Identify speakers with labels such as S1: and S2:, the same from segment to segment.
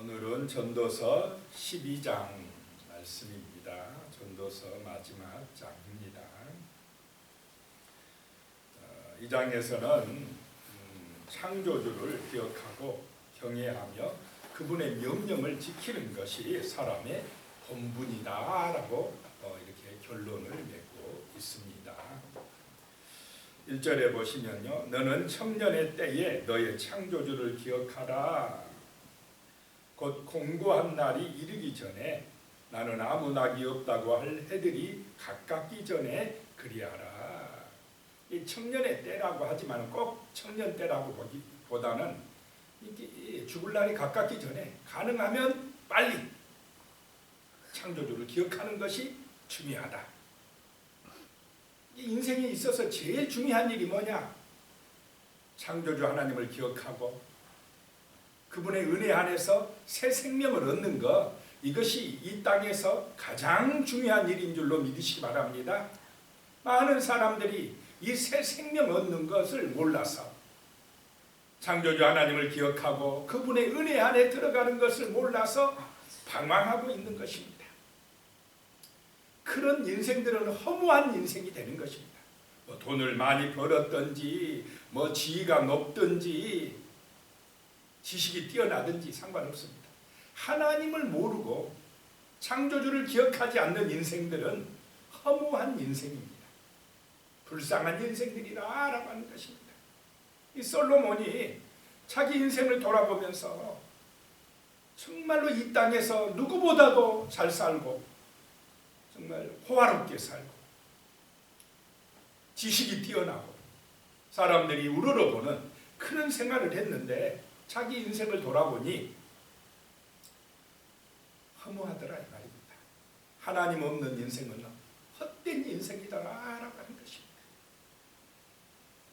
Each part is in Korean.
S1: 오늘은 전도서 12장 말씀입니다. 전도서 마지막 장입니다. 이 장에서는 창조주를 기억하고 경외하며 그분의 명령을 지키는 것이 사람의 본분이다라고 이렇게 결론을 맺고 있습니다. 1절에 보시면요, 너는 청년의 때에 너의 창조주를 기억하라. 곧 공고한 날이 이르기 전에 나는 아무 낙이 없다고 할 해들이 가깝기 전에 그리하라. 이 청년의 때라고 하지만 꼭 청년 때라고 보기보다는 죽을 날이 가깝기 전에 가능하면 빨리 창조주를 기억하는 것이 중요하다. 이 인생에 있어서 제일 중요한 일이 뭐냐? 창조주 하나님을 기억하고 그분의 은혜 안에서 새 생명을 얻는 것, 이것이 이 땅에서 가장 중요한 일인 줄로 믿으시기 바랍니다. 많은 사람들이 이 새 생명 얻는 것을 몰라서 창조주 하나님을 기억하고 그분의 은혜 안에 들어가는 것을 몰라서 방황하고 있는 것입니다. 그런 인생들은 허무한 인생이 되는 것입니다. 뭐 돈을 많이 벌었든지 뭐 지위가 높든지 지식이 뛰어나든지 상관없습니다. 하나님을 모르고 창조주를 기억하지 않는 인생들은 허무한 인생입니다. 불쌍한 인생들이라고 하는 것입니다. 이 솔로몬이 자기 인생을 돌아보면서 정말로 이 땅에서 누구보다도 잘 살고 정말 호화롭게 살고 지식이 뛰어나고 사람들이 우러러보는 그런 생활을 했는데 자기 인생을 돌아보니 허무하더라 이 말입니다. 하나님 없는 인생은 헛된 인생이다라고 하는 것입니다.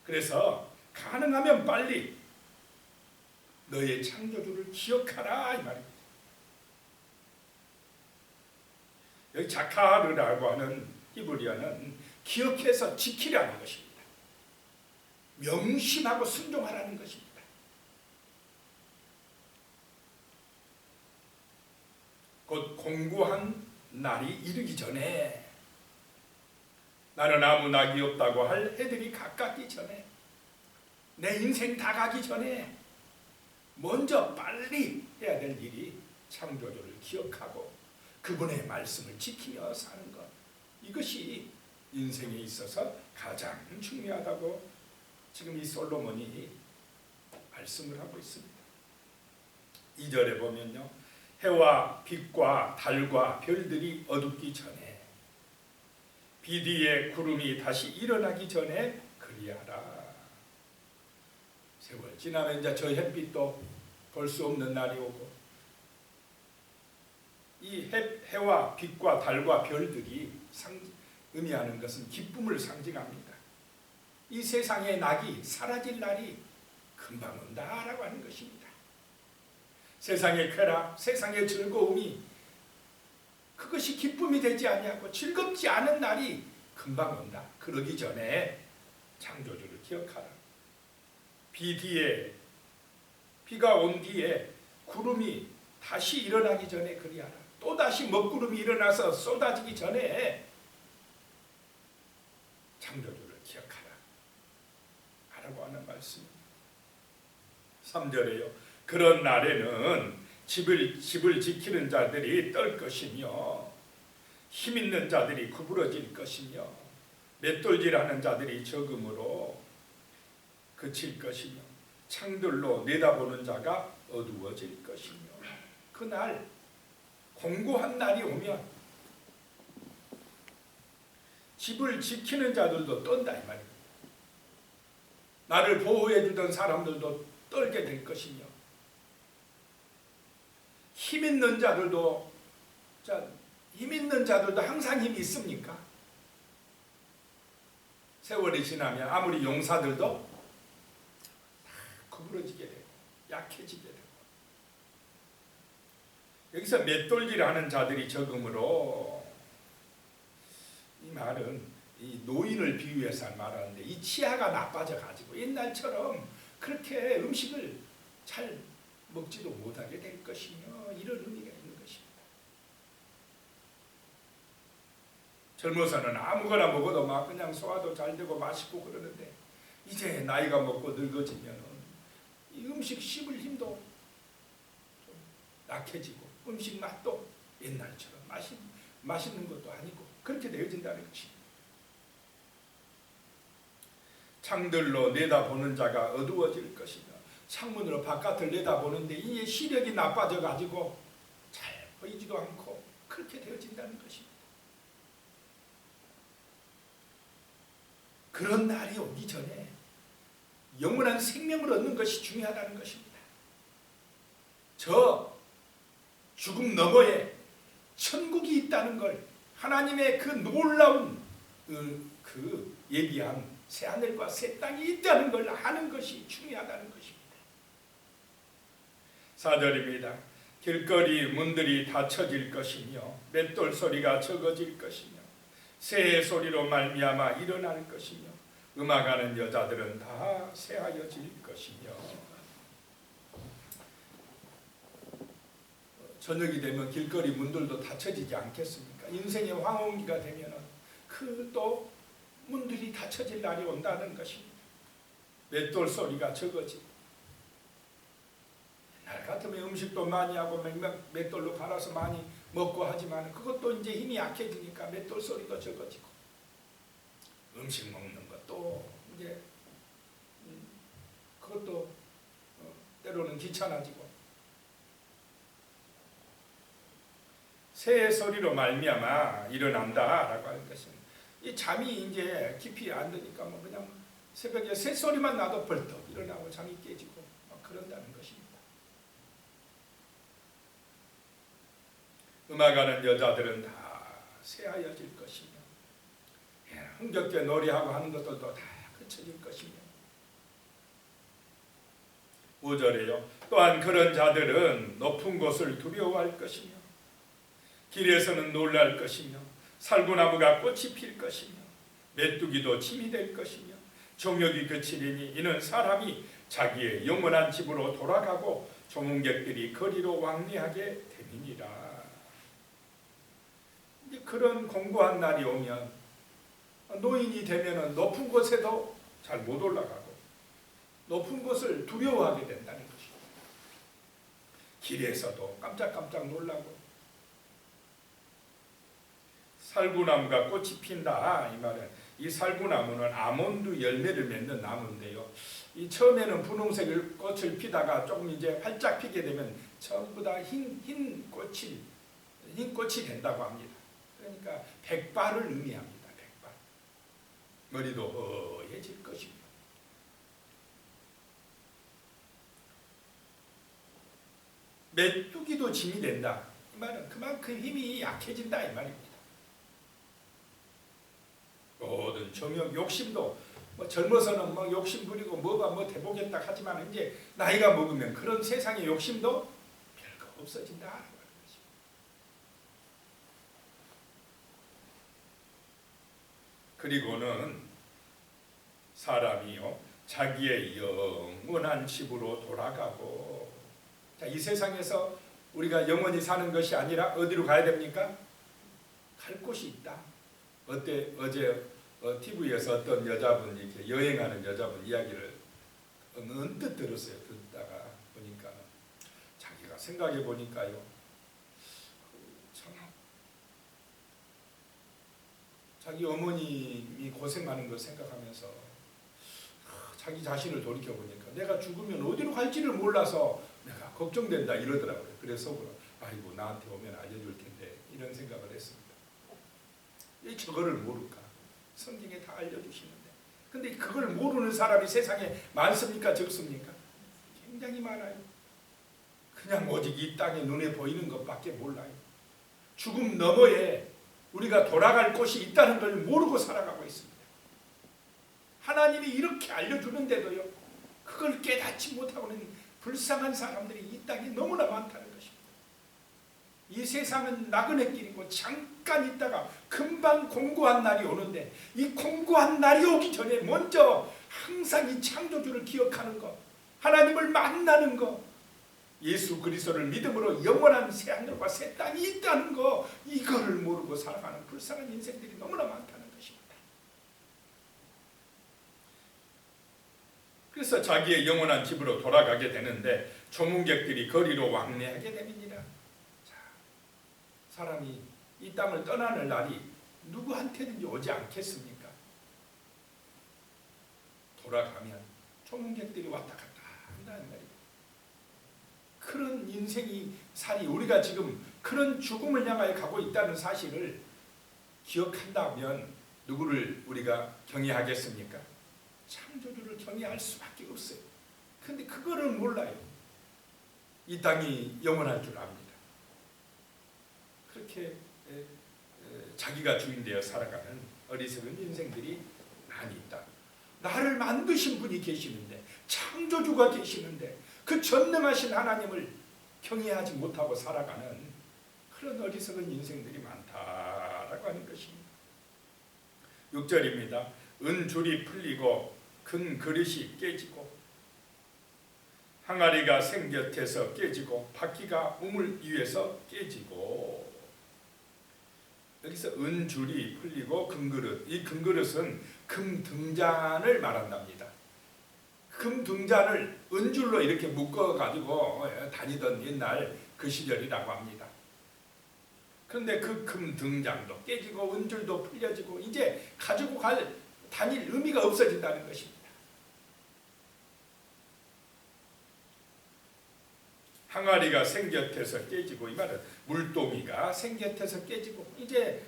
S1: 그래서 가능하면 빨리 너의 창조주를 기억하라 이 말입니다. 여기 자카르라고 하는 히브리어는 기억해서 지키라는 것입니다. 명심하고 순종하라는 것입니다. 곧 공고한 날이 이르기 전에, 나는 아무 낙이 없다고 할 해들이 가깝기 전에, 내 인생 다 가기 전에 먼저 빨리 해야 될 일이 창조주를 기억하고 그분의 말씀을 지키며 사는 것, 이것이 인생에 있어서 가장 중요하다고 지금 이 솔로몬이 말씀을 하고 있습니다. 2절에 보면요, 해와 빛과 달과 별들이 어둡기 전에, 비 뒤에 구름이 다시 일어나기 전에 그리하라. 세월 지나면 이제 저 햇빛도 볼 수 없는 날이 오고, 이 해와 빛과 달과 별들이 의미하는 것은 기쁨을 상징합니다. 이 세상의 낙이 사라질 날이 금방 온다라고 하는 것입니다. 세상의 쾌락, 세상의 즐거움이 그것이 기쁨이 되지 아니하고 즐겁지 않은 날이 금방 온다. 그러기 전에 창조주를 기억하라. 비가 온 뒤에 구름이 다시 일어나기 전에 그리하라. 또다시 먹구름이 일어나서 쏟아지기 전에 창조주를 기억하라 라고 하는 말씀입니다. 3절에요, 그런 날에는 집을 지키는 자들이 떨 것이며 힘 있는 자들이 구부러질 것이며 맷돌질하는 자들이 적음으로 그칠 것이며 창들로 내다보는 자가 어두워질 것이며, 그날 공고한 날이 오면 집을 지키는 자들도 떤다 이 말입니다. 나를 보호해 주던 사람들도 떨게 될 것이며, 힘 있는 자들도 항상 힘이 있습니까? 세월이 지나면 아무리 용사들도 구부러지게 되고 약해지게 되고, 여기서 맷돌질하는 자들이 적음으로, 이 말은 이 노인을 비유해서 말하는데, 이 치아가 나빠져 가지고 옛날처럼 그렇게 음식을 잘 먹지도 못하게 될 것이며 이런 의미가 있는 것입니다. 젊어서는 아무거나 먹어도 막 그냥 소화도 잘 되고 맛있고 그러는데 이제 나이가 먹고 늙어지면 이 음식 씹을 힘도 좀 약해지고 음식 맛도 옛날처럼 맛있는 것도 아니고 그렇게 되어진다는 것입니다. 창들로 내다보는 자가 어두워질 것이며 창문으로 바깥을 내다보는데 이게 시력이 나빠져 가지고 잘 보이지도 않고 그렇게 되어진다는 것입니다. 그런 날이 오기 전에 영원한 생명을 얻는 것이 중요하다는 것입니다. 저 죽음 너머에 천국이 있다는 걸 하나님의 그 놀라운 그 예비한 새하늘과 새 땅이 있다는 걸 아는 것이 중요하다는 것입니다. 4절입니다. 길거리 문들이 닫혀질 것이며 맷돌 소리가 적어질 것이며 새의 소리로 말미암아 일어날 것이며 음악하는 여자들은 다 새하여질 것이며. 저녁이 되면 길거리 문들도 닫혀지지 않겠습니까? 인생의 황혼기가 되면 그 또 문들이 닫혀질 날이 온다는 것입니다. 맷돌 소리가 적어지고 옛날 같으면 음식도 많이 하고 맷돌로 갈아서 많이 먹고 하지만 그것도 이제 힘이 약해지니까 맷돌 소리도 적어지고 음식 먹는 것도 이제 그것도 때로는 귀찮아지고 새의 소리로 말미암아 일어난다라고 하는 것입니다. 이 잠이 이제 깊이 안 드니까 뭐 그냥 새벽에 새 소리만 나도 벌떡 일어나고 잠이 깨지고 막 그런다는 것입니다. 음악하는 여자들은 다 새하여질 것이며 흥겹게 노래하고 하는 것들도 다 그쳐질 것이며 5절에요. 또한 그런 자들은 높은 곳을 두려워할 것이며 길에서는 놀랄 것이며 살구나무가 꽃이 필 것이며 메뚜기도 침이 될 것이며 정욕이 그치리니 이는 사람이 자기의 영원한 집으로 돌아가고 조문객들이 거리로 왕래하게 됨이니라. 그런 공고한 날이 오면 노인이 되면 높은 곳에도 잘 못 올라가고 높은 곳을 두려워하게 된다는 것입니다. 길에서도 깜짝깜짝 놀라고 살구나무가 꽃이 핀다 이 말은 이 살구나무는 아몬드 열매를 맺는 나무인데요. 이 처음에는 분홍색 꽃을 피다가 조금 이제 활짝 피게 되면 전부 다 흰 꽃이 된다고 합니다. 그러니까 백발을 의미합니다. 백발. 머리도 허해질 것이며 메뚜기도 짐이 된다. 이 말은 그만큼 힘이 약해진다 이 말입니다. 모든 정욕, 욕심도 뭐 젊어서는 뭐 욕심 부리고 뭐가 뭐 돼보겠다 하지만 이제 나이가 먹으면 그런 세상의 욕심도 별거 없어진다. 그리고는 사람이요 자기의 영원한 집으로 돌아가고 자, 이 세상에서 우리가 영원히 사는 것이 아니라 어디로 가야 됩니까? 갈 곳이 있다. 어제 TV에서 어떤 여자분 이렇게 여행하는 여자분 이야기를 언뜻 들었어요. 듣다가 보니까 자기가 생각해 보니까요. 참 자기 어머님이 고생하는 걸 생각하면서 자기 자신을 돌이켜 보니까 내가 죽으면 어디로 갈지를 몰라서 내가 걱정된다 이러더라고요. 그래서 속으로 아이고 나한테 오면 알려줄 텐데 이런 생각을 했습니다. 왜 저거를 모를까? 성경에 다 알려주시는데 근데 그걸 모르는 사람이 세상에 많습니까? 적습니까? 굉장히 많아요. 그냥 오직 이 땅에 눈에 보이는 것밖에 몰라요. 죽음 너머에 우리가 돌아갈 곳이 있다는 걸 모르고 살아가고 있습니다. 하나님이 이렇게 알려주는데도요 그걸 깨닫지 못하고는 불쌍한 사람들이 이 땅에 너무나 많다는 것입니다. 이 세상은 나그네 길이고 잠깐 있다가 금방 공고한 날이 오는데 이 공고한 날이 오기 전에 먼저 항상 이 창조주를 기억하는 것, 하나님을 만나는 것, 예수 그리스도를 믿음으로 영원한 새 하늘과 새 땅이 있다는 거, 이거를 모르고 살아가는 불쌍한 인생들이 너무나 많다는 것입니다. 그래서 자기의 영원한 집으로 돌아가게 되는데 조문객들이 거리로 왕래하게 됩니다. 자, 사람이 이 땅을 떠나는 날이 누구한테든지 오지 않겠습니까? 돌아가면 조문객들이 왔다 갔다 한다는 말이에요. 그런 인생이 살이, 우리가 지금 그런 죽음을 향하여 가고 있다는 사실을 기억한다면 누구를 우리가 경외하겠습니까? 창조주를 경외할 수밖에 없어요. 근데 그거를 몰라요. 이 땅이 영원할 줄 압니다. 그렇게 자기가 주인 되어 살아가는 어리석은 인생들이 많이 있다. 나를 만드신 분이 계시는데, 창조주가 계시는데 그 전능하신 하나님을 경외하지 못하고 살아가는 그런 어리석은 인생들이 많다라고 하는 것입니다. 6절입니다. 은줄이 풀리고 큰 그릇이 깨지고 항아리가 생곁에서 깨지고 바퀴가 우물 위에서 깨지고. 여기서 은줄이 풀리고 금그릇, 이 금그릇은 금등잔을 말한답니다. 금등잔을 은줄로 이렇게 묶어가지고 다니던 옛날 그 시절이라고 합니다. 그런데 그 금등잔도 깨지고 은줄도 풀려지고 이제 가지고 다닐 의미가 없어진다는 것입니다. 항아리가 생곁에서 깨지고, 이 말은 물동이가 생곁에서 깨지고 이제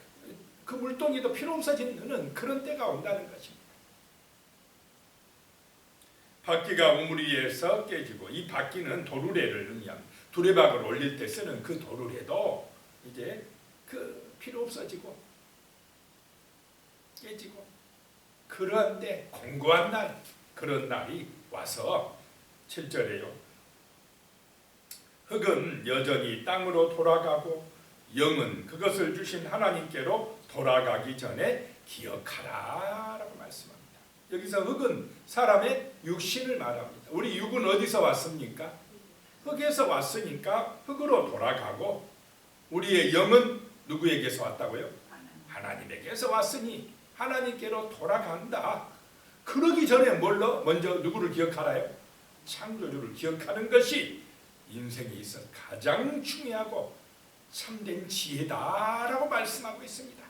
S1: 그 물동이도 필요 없어지는 그런 때가 온다는 것입니다. 바퀴가 우물 위에서 깨지고, 이 바퀴는 도르래를 의미합니다. 두레박을 올릴 때 쓰는 그 도르래도 이제 그 필요 없어지고 깨지고, 그런데 공고한 날, 그런 날이 와서 7절에요. 흙은 여전히 땅으로 돌아가고 영은 그것을 주신 하나님께로 돌아가기 전에 기억하라 라고 말씀합니다. 여기서 흙은 사람의 육신을 말합니다. 우리 육은 어디서 왔습니까? 흙에서 왔으니까 흙으로 돌아가고, 우리의 영은 누구에게서 왔다고요? 하나님에게서 왔으니 하나님께로 돌아간다. 그러기 전에 먼저 누구를 기억하라요? 창조주를 기억하는 것이 인생에 있어 가장 중요하고 참된 지혜다라고 말씀하고 있습니다.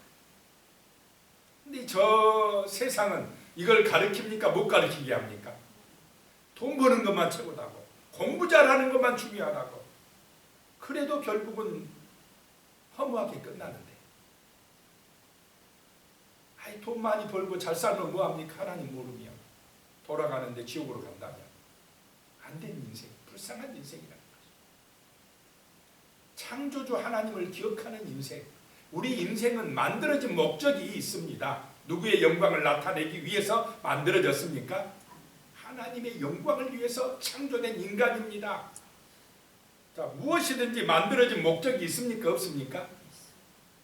S1: 근데 저 세상은 이걸 가르칩니까? 못 가르치게 합니까? 돈 버는 것만 최고다고, 공부 잘하는 것만 중요하다고. 그래도 결국은 허무하게 끝나는데, 아이 돈 많이 벌고 잘 살면 뭐합니까? 하나님 모르며 돌아가는데 지옥으로 간다면 안 된 인생, 불쌍한 인생이라는 거죠. 창조주 하나님을 기억하는 인생, 우리 인생은 만들어진 목적이 있습니다. 누구의 영광을 나타내기 위해서 만들어졌습니까? 하나님의 영광을 위해서 창조된 인간입니다. 자, 무엇이든지 만들어진 목적이 있습니까? 없습니까?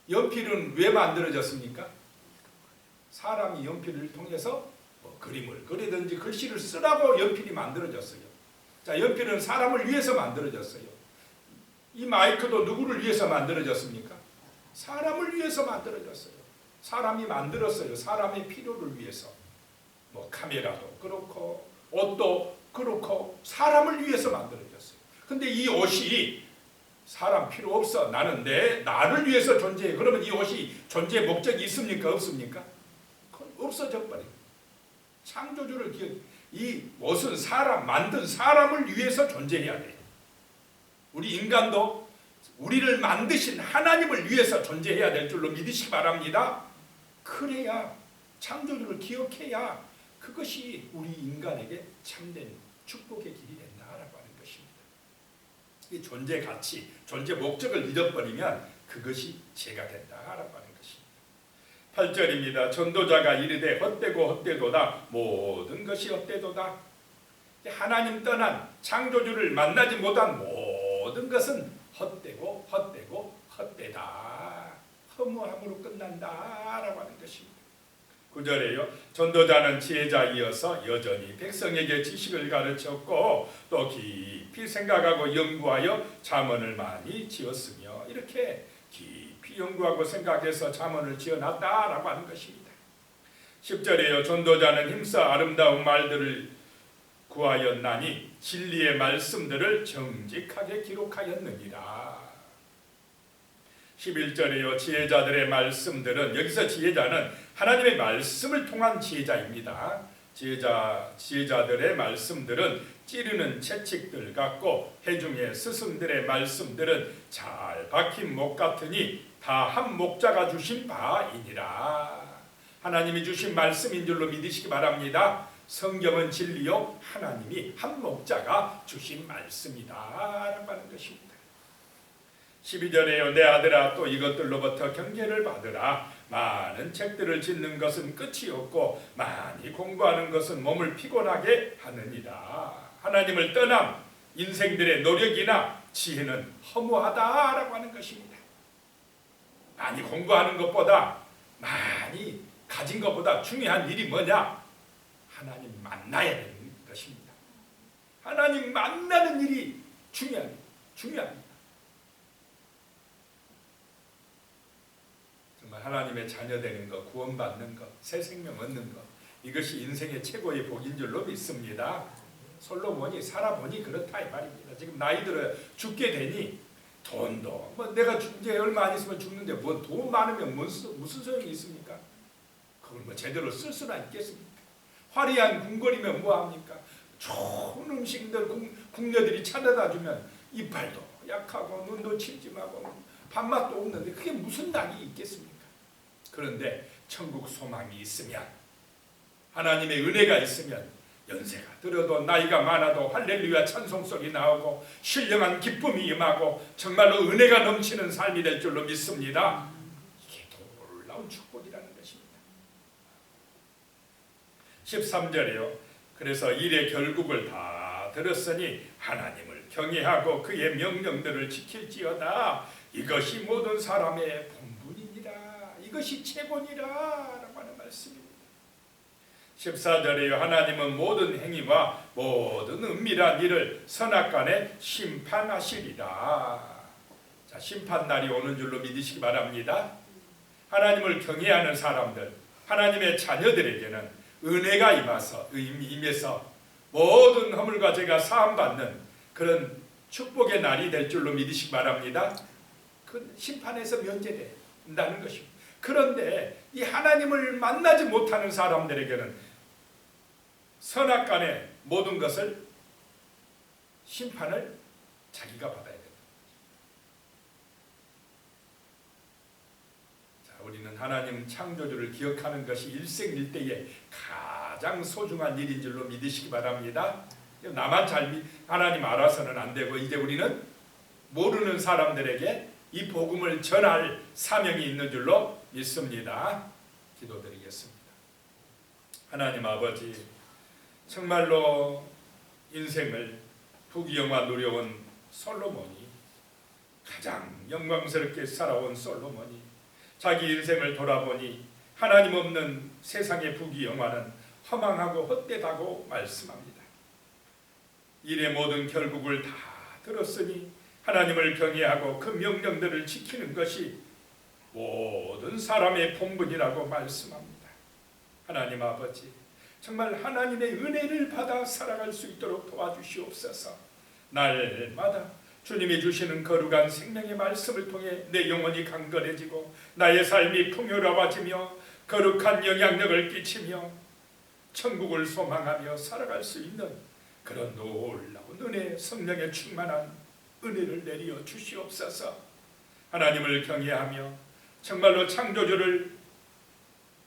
S1: 연필은 왜 만들어졌습니까? 사람이 연필을 통해서 그림을 그리든지 글씨를 쓰라고 연필이 만들어졌어요. 자, 연필은 사람을 위해서 만들어졌어요. 이 마이크도 누구를 위해서 만들어졌습니까? 사람을 위해서 만들어졌어요. 사람이 만들었어요. 사람의 필요를 위해서. 카메라도 그렇고 옷도 그렇고 사람을 위해서 만들어졌어요. 근데 이 옷이 사람 필요 없어, 나는 나를 위해서 존재해. 그러면 이 옷이 존재의 목적이 있습니까? 없습니까? 그건 없어져 버려요. 창조주를 이 옷은 만든 사람을 위해서 존재해야 돼요. 우리 인간도 우리를 만드신 하나님을 위해서 존재해야 될 줄로 믿으시기 바랍니다. 그래야, 창조주를 기억해야 그것이 우리 인간에게 참된 축복의 길이 된다라고 하는 것입니다. 이 존재 가치, 존재 목적을 잃어버리면 그것이 죄가 된다라고 하는 것입니다. 8절입니다. 전도자가 이르되 헛되고 헛되도다. 모든 것이 헛되도다. 하나님 떠난 창조주를 만나지 못한 모든 것은 헛되고 헛되고 헛되다. 허무함으로 끝난다라고 하는 것입니다. 9절에요. 전도자는 지혜자이어서 여전히 백성에게 지식을 가르쳤고 또 깊이 생각하고 연구하여 잠언을 많이 지었으며 이렇게 깊이 연구하고 생각해서 잠언을 지어놨다라고 하는 것입니다. 10절에요. 전도자는 힘써 아름다운 말들을 구하였나니 진리의 말씀들을 정직하게 기록하였느니라. 11절에요. 지혜자들의 말씀들은, 여기서 지혜자는 하나님의 말씀을 통한 지혜자입니다. 지혜자들의 말씀들은 찌르는 채찍들 같고 해중의 스승들의 말씀들은 잘 박힌 목 같으니 다 한 목자가 주신 바이니라. 하나님이 주신 말씀인 줄로 믿으시기 바랍니다. 성경은 진리요 하나님이 한 목자가 주신 말씀이다 라고 하는 것입니다. 12절에요. 내 아들아 또 이것들로부터 경계를 받으라. 많은 책들을 짓는 것은 끝이 없고 많이 공부하는 것은 몸을 피곤하게 하느니라. 하나님을 떠난 인생들의 노력이나 지혜는 허무하다라고 하는 것입니다. 많이 공부하는 것보다 많이 가진 것보다 중요한 일이 뭐냐? 하나님 만나야 되는 것입니다. 하나님 만나는 일이 중요합니다. 정말 하나님의 자녀 되는 것, 구원받는 것, 새 생명 얻는 것, 이것이 인생의 최고의 복인 줄로 믿습니다. 솔로몬이 살아보니 그렇다 이 말입니다. 지금 나이 들어 죽게 되니 돈도 뭐 내가 이제 얼마 안 있으면 죽는데 뭐 돈 많으면 무슨 소용이 있습니까? 그걸 뭐 제대로 쓸 수나 있겠습니까? 화려한 궁궐이면 뭐합니까? 좋은 음식들 궁녀들이 찾아다 주면 이빨도 약하고 눈도 침침하고 밥맛도 없는데 그게 무슨 낙이 있겠습니까? 그런데 천국 소망이 있으면, 하나님의 은혜가 있으면 연세가 들어도 나이가 많아도 할렐루야 찬송소리 나오고 신령한 기쁨이 임하고 정말로 은혜가 넘치는 삶이 될 줄로 믿습니다. 이게 놀라운 축복이라는 것입니다. 13절이요. 그래서 일의 결국을 다 들었으니 하나님을 경외하고 그의 명령들을 지킬지어다. 이것이 모든 사람의 본분이니라. 이것이 최고니라 라고 하는 말씀입니다. 14절에요. 하나님은 모든 행위와 모든 은밀한 일을 선악간에 심판하시리라. 자, 심판날이 오는 줄로 믿으시기 바랍니다. 하나님을 경외하는 사람들, 하나님의 자녀들에게는 은혜가 임해서 모든 허물과 죄가 사함받는 그런 축복의 날이 될 줄로 믿으시기 바랍니다. 그 심판에서 면제된다는 것입니다. 그런데 이 하나님을 만나지 못하는 사람들에게는 선악간의 모든 것을 심판을 자기가 받아야 된다. 자, 우리는 하나님 창조주를 기억하는 것이 일생일대의 가장 소중한 일인 줄로 믿으시기 바랍니다. 나만 하나님 알아서는 안 되고 이제 우리는 모르는 사람들에게 이 복음을 전할 사명이 있는 줄로 믿습니다. 기도드리겠습니다. 하나님 아버지, 정말로 인생을 부귀영화 누려온 솔로몬이, 가장 영광스럽게 살아온 솔로몬이 자기 인생을 돌아보니 하나님 없는 세상의 부귀영화는 허망하고 헛되다고 말씀합니다. 일의 모든 결국을 다 들었으니 하나님을 경외하고 그 명령들을 지키는 것이 모든 사람의 본분이라고 말씀합니다. 하나님 아버지, 정말 하나님의 은혜를 받아 살아갈 수 있도록 도와주시옵소서. 날마다 주님이 주시는 거룩한 생명의 말씀을 통해 내 영혼이 강건해지고 나의 삶이 풍요로워지며 거룩한 영향력을 끼치며 천국을 소망하며 살아갈 수 있는 그런 놀라운 은혜, 성령에 충만한 은혜를 내려 주시옵소서. 하나님을 경외하며 정말로 창조주를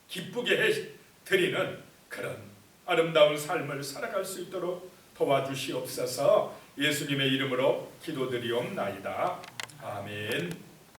S1: 기쁘게 드리는 그런 아름다운 삶을 살아갈 수 있도록 도와주시옵소서. 예수님의 이름으로 기도드리옵나이다. 아멘.